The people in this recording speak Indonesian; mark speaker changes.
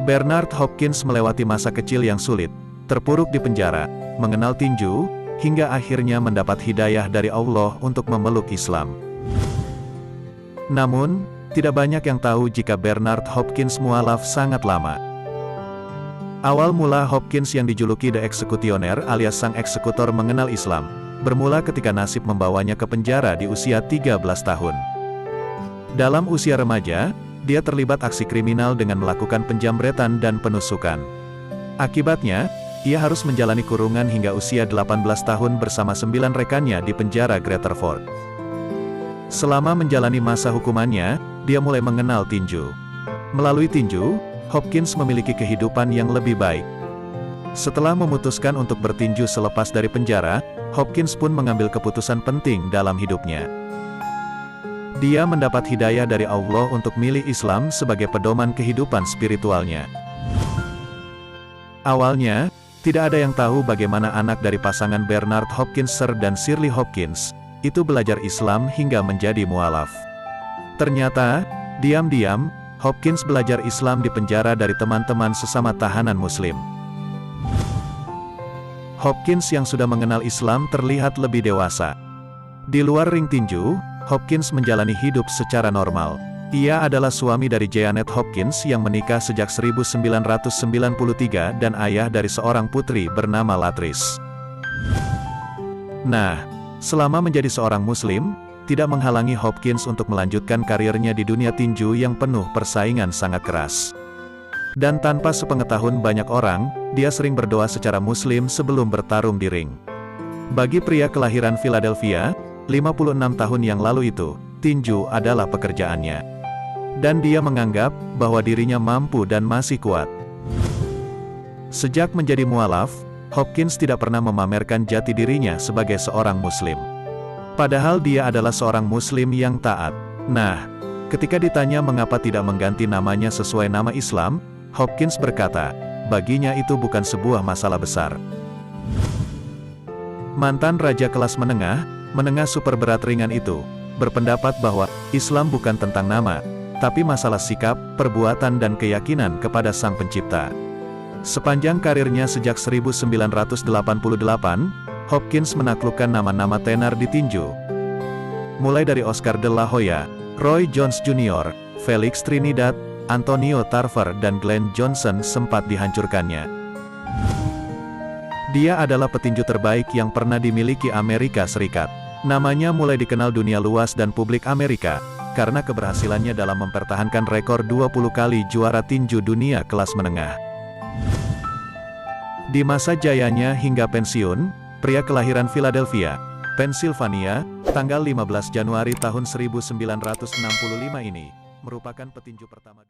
Speaker 1: Bernard Hopkins melewati masa kecil yang sulit, terpuruk di penjara, mengenal tinju, hingga akhirnya mendapat hidayah dari Allah untuk memeluk Islam. Namun, tidak banyak yang tahu jika Bernard Hopkins mualaf sangat lama. Awal mula Hopkins yang dijuluki The Executioner alias sang eksekutor mengenal Islam, bermula ketika nasib membawanya ke penjara di usia 13 tahun. Dalam usia remaja, dia terlibat aksi kriminal dengan melakukan penjamretan dan penusukan. Akibatnya, ia harus menjalani kurungan hingga usia 18 tahun bersama 9 rekannya di penjara Greater Ford. Selama menjalani masa hukumannya, dia mulai mengenal tinju. Melalui tinju, Hopkins memiliki kehidupan yang lebih baik. Setelah memutuskan untuk bertinju selepas dari penjara, Hopkins pun mengambil keputusan penting dalam hidupnya. Dia mendapat hidayah dari Allah untuk milih Islam sebagai pedoman kehidupan spiritualnya. Awalnya, tidak ada yang tahu bagaimana anak dari pasangan Bernard Hopkins Sir dan Shirley Hopkins itu belajar Islam hingga menjadi mualaf. Ternyata, diam-diam, Hopkins belajar Islam di penjara dari teman-teman sesama tahanan Muslim. Hopkins yang sudah mengenal Islam terlihat lebih dewasa. Di luar ring tinju, Hopkins menjalani hidup secara normal. Ia adalah suami dari Janet Hopkins yang menikah sejak 1993 dan ayah dari seorang putri bernama Latrice. Nah, selama menjadi seorang Muslim, tidak menghalangi Hopkins untuk melanjutkan karirnya di dunia tinju yang penuh persaingan sangat keras. Dan tanpa sepengetahuan banyak orang, dia sering berdoa secara Muslim sebelum bertarung di ring. Bagi pria kelahiran Philadelphia, 56 tahun yang lalu itu, tinju adalah pekerjaannya. Dan dia menganggap bahwa dirinya mampu dan masih kuat. Sejak menjadi mualaf, Hopkins tidak pernah memamerkan jati dirinya sebagai seorang Muslim. Padahal dia adalah seorang Muslim yang taat. Nah, ketika ditanya mengapa tidak mengganti namanya sesuai nama Islam, Hopkins berkata, baginya itu bukan sebuah masalah besar. Mantan raja kelas menengah super berat ringan itu, berpendapat bahwa Islam bukan tentang nama, tapi masalah sikap, perbuatan dan keyakinan kepada Sang Pencipta. Sepanjang karirnya sejak 1988, Hopkins menaklukkan nama-nama tenar di tinju. Mulai dari Oscar de la Hoya, Roy Jones Jr., Felix Trinidad, Antonio Tarver dan Glenn Johnson sempat dihancurkannya. Dia adalah petinju terbaik yang pernah dimiliki Amerika Serikat. Namanya mulai dikenal dunia luas dan publik Amerika, karena keberhasilannya dalam mempertahankan rekor 20 kali juara tinju dunia kelas menengah. Di masa jayanya hingga pensiun, pria kelahiran Philadelphia, Pennsylvania, tanggal 15 Januari tahun 1965 ini, merupakan petinju pertama